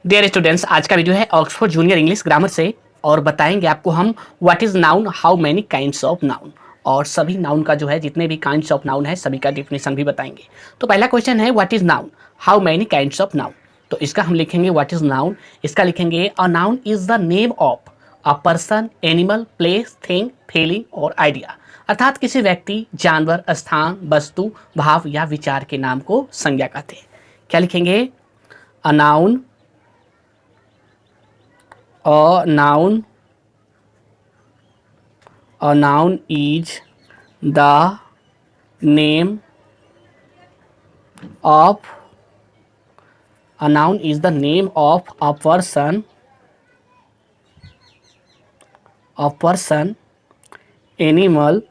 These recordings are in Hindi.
डियर स्टूडेंट्स, आज का वीडियो है ऑक्सफोर्ड जूनियर इंग्लिश ग्रामर से और बताएंगे आपको हम what is noun, how many kinds of noun और सभी नाउन का जो है जितने भी काइंड्स ऑफ नाउन है सभी का डेफिनेशन भी बताएंगे। तो पहला क्वेश्चन है what is noun, how many kinds of noun. तो इसका हम लिखेंगे व्हाट इज नाउन। इसका लिखेंगे a noun is the name of a person, animal, place, thing, feeling और आइडिया। अर्थात किसी व्यक्ति, जानवर, स्थान, वस्तु, भाव या विचार के नाम को संज्ञा कहते हैं। क्या लिखेंगे? A noun, A noun, a noun is the name of a noun is the name of a person, animal,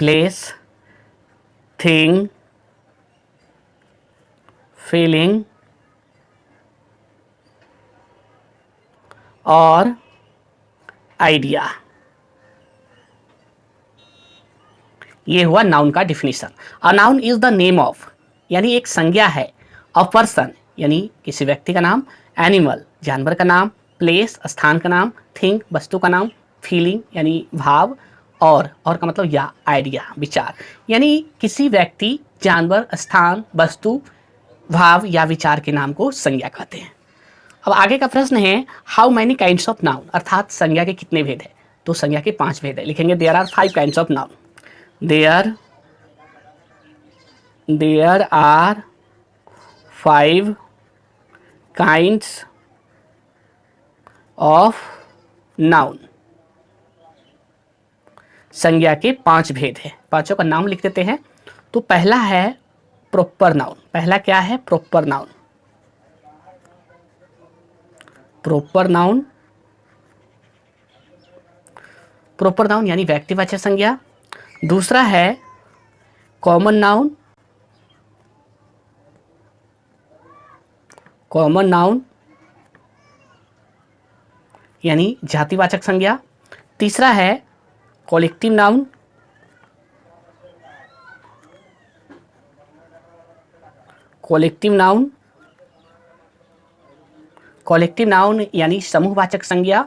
place, thing, feeling और आइडिया। ये हुआ नाउन का definition. A noun is the name of यानी एक संज्ञा है, अ पर्सन यानी किसी व्यक्ति का नाम, एनिमल जानवर का नाम, प्लेस स्थान का नाम, थिंग वस्तु का नाम, फीलिंग यानी भाव और का मतलब या आइडिया विचार यानी किसी व्यक्ति, जानवर, स्थान, वस्तु, भाव या विचार के नाम को संज्ञा कहते हैं। अब आगे का प्रश्न है how many kinds of noun, अर्थात संज्ञा के कितने भेद है। तो संज्ञा के 5 भेद है। लिखेंगे there are 5 kinds of noun. There are 5 kinds of noun. संज्ञा के 5 भेद है। पांचों का नाम लिख देते हैं। तो पहला है प्रॉपर नाउन। पहला क्या है? Proper noun. Proper noun, proper noun यानी व्यक्तिवाचक संज्ञा। दूसरा है कॉमन नाउन, कॉमन नाउन यानी जातिवाचक संज्ञा। तीसरा है collective noun, collective noun, collective noun यानी समूहवाचक संज्ञा।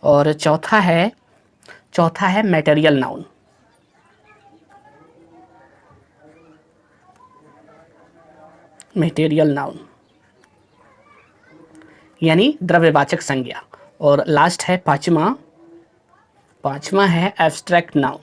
और चौथा है मटेरियल नाउन। मटेरियल नाउन यानी द्रव्यवाचक संज्ञा। और लास्ट है पांचवा है एब्स्ट्रैक्ट नाउन।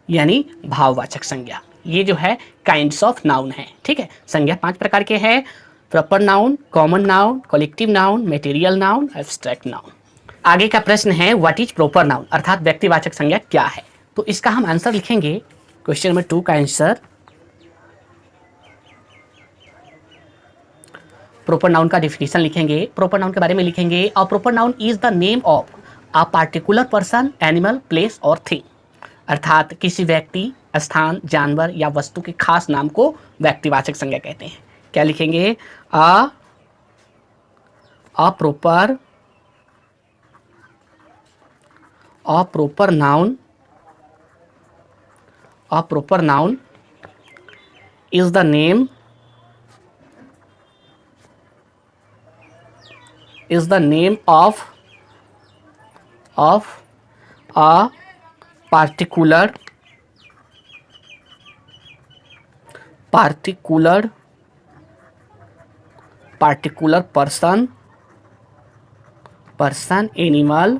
यानी भाववाचक संज्ञा। ये जो है काइंड्स ऑफ नाउन है। ठीक है, संज्ञा 5 प्रकार के हैं। Proper noun, common noun, collective noun, material noun, abstract noun. आगे का प्रश्न है व्हाट इज प्रॉपर नाउन, अर्थात व्यक्तिवाचक संज्ञा क्या है। तो इसका हम आंसर लिखेंगे। क्वेश्चन नंबर 2 का आंसर प्रॉपर नाउन का डिफिनीशन लिखेंगे। प्रॉपर नाउन के बारे में लिखेंगे a proper noun is the name of a particular person, animal, place और थिंग। अर्थात किसी व्यक्ति, स्थान, जानवर या वस्तु के खास नाम को व्यक्तिवाचक संज्ञा कहते हैं। क्या लिखेंगे? A proper noun is the name of a particular person, animal,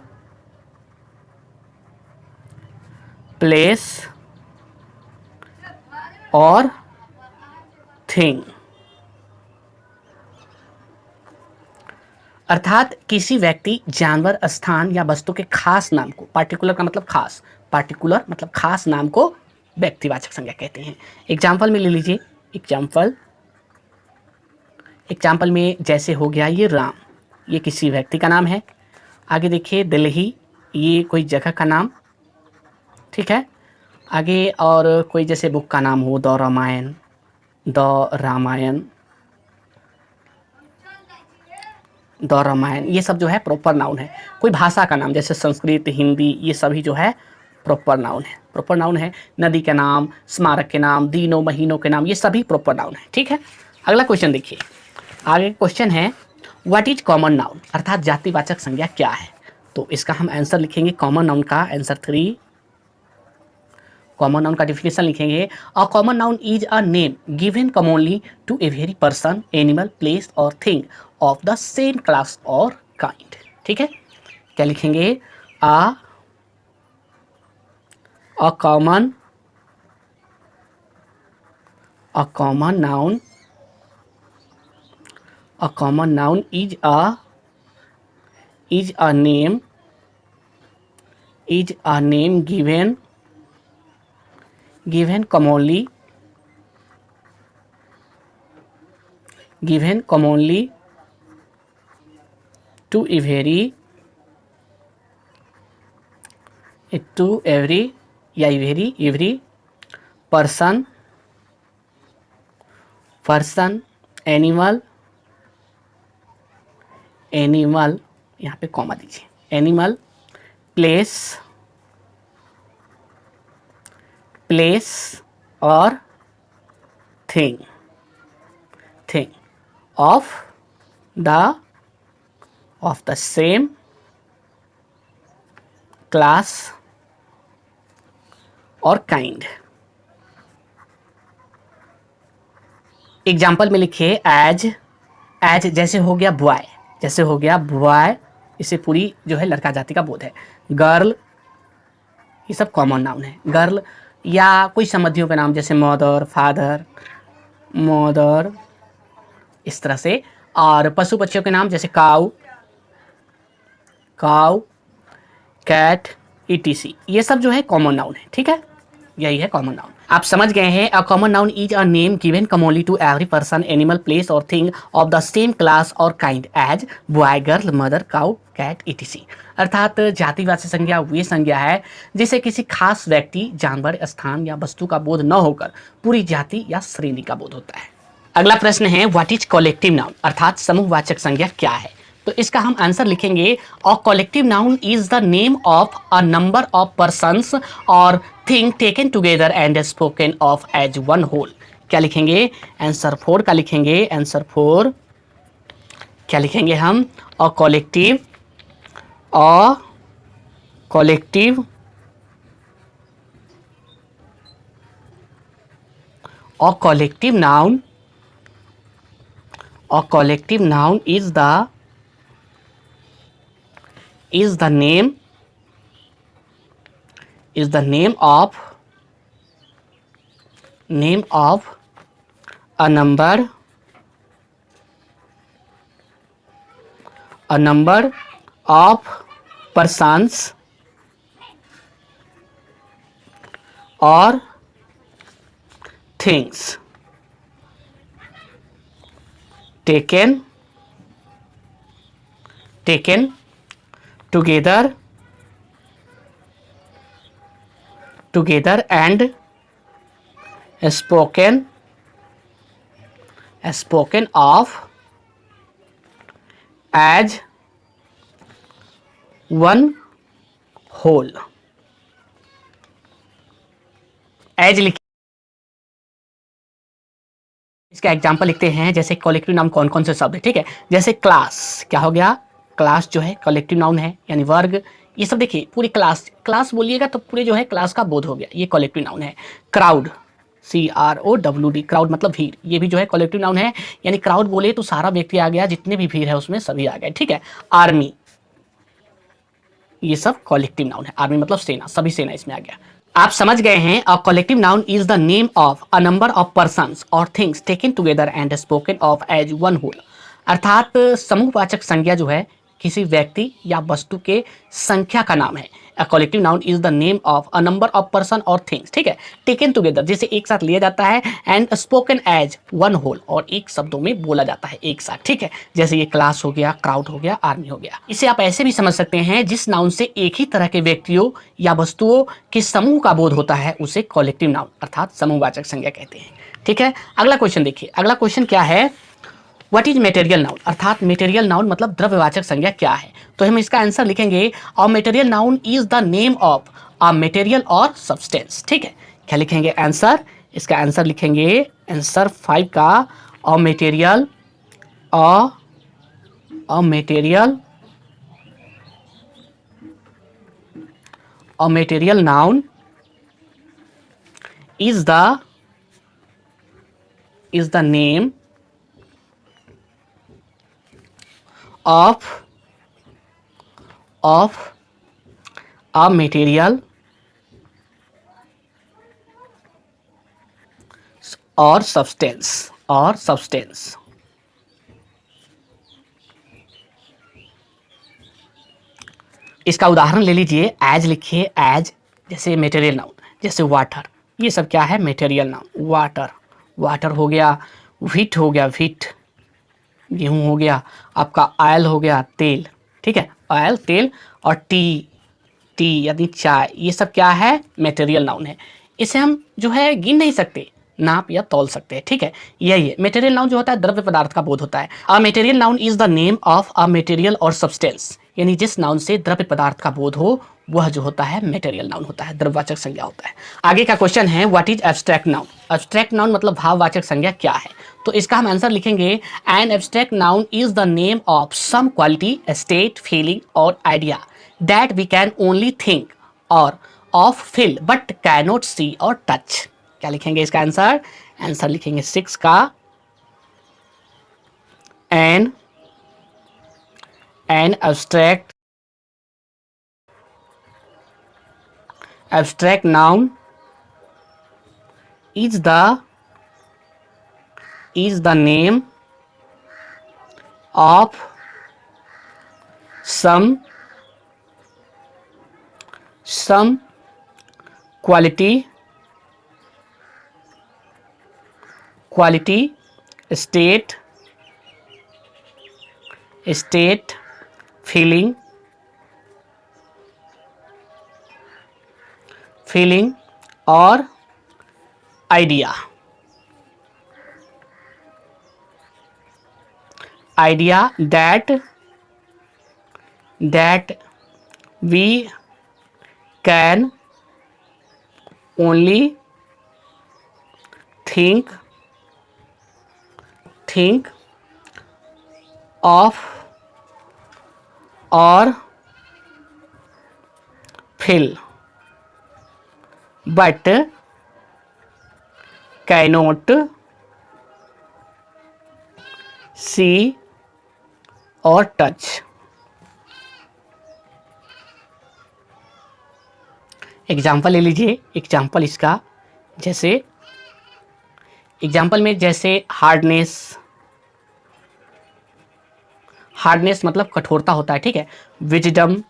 place और थिंग। अर्थात किसी व्यक्ति, जानवर, स्थान या वस्तु के खास नाम को, पार्टिकुलर का मतलब खास, पार्टिकुलर मतलब खास नाम को व्यक्तिवाचक संज्ञा कहते हैं। एग्जाम्पल में ले लीजिए। एग्जाम्पल में जैसे हो गया ये राम, ये किसी व्यक्ति का नाम है। आगे देखिए दिल्ली, ये कोई जगह का नाम। ठीक है, आगे और कोई जैसे बुक का नाम हो, द रामायण। द रामायण, ये सब जो है प्रॉपर नाउन है। कोई भाषा का नाम जैसे संस्कृत, हिंदी, ये सभी जो है प्रॉपर नाउन है। प्रॉपर नाउन है नदी के नाम, स्मारक के नाम, दिनों महीनों के नाम, ये सभी प्रॉपर नाउन है। ठीक है, अगला क्वेश्चन देखिए। आगे क्वेश्चन है व्हाट इज कॉमन नाउन, अर्थात जातिवाचक संज्ञा क्या है। तो इसका हम आंसर लिखेंगे कॉमन नाउन का आंसर 3। कॉमन नाउन का डिफिनेशन लिखेंगे a common noun is a name given commonly to a very person, animal, place और thing of the same class और काइंड। ठीक है, क्या लिखेंगे a common noun is a name given commonly to every person, animal, यहाँ पे कॉमा दीजिए, एनिमल, प्लेस और thing of the same class और काइंड। एग्जाम्पल में लिखिए एज जैसे हो गया बॉय, इसे पूरी जो है लड़का जाति का बोध है। गर्ल, ये सब कॉमन नाउन है। गर्ल या कोई संबंधियों के नाम जैसे मदर, फादर, इस तरह से। और पशु पक्षियों के नाम जैसे काऊ, कैट, etc, ये सब जो है कॉमन नाउन है। ठीक है, यही है कॉमन नाउन। आप समझ गए हैं a common noun is a name given commonly to every person, animal, place और thing of the same class और kind as boy, girl, mother, cow, cat, etc। अर्थात जातिवाचक संज्ञा वे संज्ञा है जिसे किसी खास व्यक्ति, जानवर, स्थान या वस्तु का बोध न होकर पूरी जाति या श्रेणी का बोध होता है। अगला प्रश्न है व्हाट इज कलेक्टिव नाउन, अर्थात समूहवाचक संज्ञा क्या है। तो इसका हम आंसर लिखेंगे a collective noun is the name of a number of persons और thing taken together and spoken of as one whole. क्या लिखेंगे आंसर 4 का लिखेंगे, आंसर 4 क्या लिखेंगे हम अ collective noun is the name of a number of persons or things taken together and spoken of as one whole। As लिखिए, इसका एग्जाम्पल लिखते हैं। जैसे कलेक्टिव नाउन कौन कौन से शब्द है, ठीक है। जैसे क्लास, क्या हो गया, क्लास जो है कलेक्टिव नाउन है, यानी वर्ग। ये सब देखिए पूरी क्लास बोलिएगा तो पूरे जो है क्लास का बोध हो गया, ये कलेक्टिव नाउन है। क्राउड, CROWD, क्राउड मतलब भीड़, ये भी जो है कलेक्टिव नाउन है, यानी क्राउड बोले तो सारा व्यक्ति आ गया, जितने भी भीड़ है उसमें सभी आ गए, ठीक है। आर्मी, ये सब कलेक्टिव नाउन है। आर्मी मतलब सेना, सभी सेना इसमें आ गया। आप समझ गए हैं a collective noun is the name of a number of persons और things taken together and spoken of as one whole. अर्थात समूहवाचक संज्ञा जो है किसी व्यक्ति या वस्तु के संख्या का नाम है। अ collective noun is the name of a number of person और थिंग्स, ठीक है, टेकन टुगेदर जिसे एक साथ लिया जाता है, and spoken as one whole, और एक शब्दों में बोला जाता है एक साथ, ठीक है। जैसे ये क्लास हो गया, क्राउड हो गया, आर्मी हो गया। इसे आप ऐसे भी समझ सकते हैं जिस नाउन से एक ही तरह के व्यक्तियों या वस्तुओं के समूह का बोध होता है उसे कलेक्टिव नाउन अर्थात समूहवाचक संज्ञा कहते हैं, ठीक है। अगला क्वेश्चन देखिए, अगला क्वेश्चन क्या है, व्हाट इज मेटेरियल नाउन, अर्थात मेटेरियल नाउन मतलब द्रव्यवाचक संज्ञा क्या है। तो हम इसका आंसर लिखेंगे अ material noun is the name of a material और सब्सटेंस। ठीक है, क्या लिखेंगे आंसर, इसका आंसर लिखेंगे आंसर 5 का अ material a material a material noun is the name of a material or substance। इसका उदाहरण ले लीजिए, एज लिखिए, एज जैसे मेटेरियल नाउन, जैसे वाटर, ये सब क्या है मेटेरियल नाउन। वाटर हो गया, व्हीट हो गया, व्हीट गेहूं हो गया, आपका ऑयल हो गया, तेल। ठीक है, ऑयल तेल, और टी यानी चाय, ये सब क्या है मेटेरियल नाउन है। इसे हम जो है गिन नहीं सकते, नाप या तौल सकते हैं। ठीक है, यही है मेटेरियल नाउन जो होता है द्रव्य पदार्थ का बोध होता है। अ material noun is the name of a material और सब्सटेंस, यानी जिस नाउन से द्रव्य पदार्थ का बोध हो वह जो होता है मेटेरियल नाउन होता है, द्रव्यवाचक संज्ञा होता है। आगे का क्वेश्चन है what is abstract noun. Abstract noun मतलब भाववाचक संज्ञा क्या है। तो इसका हम आंसर लिखेंगे an abstract noun is the name of some quality, state, feeling और idea that we can only think और of feel but cannot see और टच। क्या लिखेंगे इसका आंसर, आंसर लिखेंगे 6 का N abstract noun is the name of some quality, state, feeling और idea that we can only think of or feel but cannot see और टच। एग्जाम्पल ले लीजिए, एग्जाम्पल इसका जैसे एग्जाम्पल में जैसे हार्डनेस मतलब कठोरता होता है। ठीक है, विजडम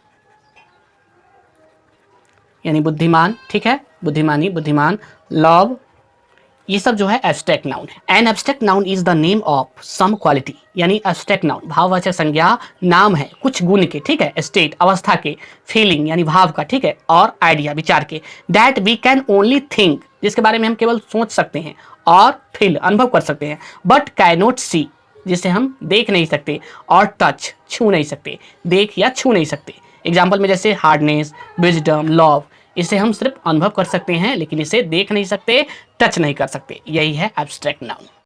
यानी बुद्धिमान। ठीक है, बुद्धिमान, लव, ये सब जो है एब्स्ट्रैक्ट नाउन है। An abstract noun is the name of some quality, यानी एब्स्ट्रैक्ट नाउन भाववाचक संज्ञा नाम है कुछ गुण के। ठीक है, स्टेट अवस्था के, फीलिंग यानी भाव का। ठीक है, और आइडिया विचार के, that we can only think जिसके बारे में हम केवल सोच सकते हैं, और फील अनुभव कर सकते हैं, बट कैनॉट सी जिसे हम देख नहीं सकते, और टच छू नहीं सकते, देख या छू नहीं सकते। एग्जाम्पल में जैसे हार्डनेस, विजडम, लव, इसे हम सिर्फ अनुभव कर सकते हैं लेकिन इसे देख नहीं सकते, टच नहीं कर सकते। यही है एब्स्ट्रैक्ट नाउन।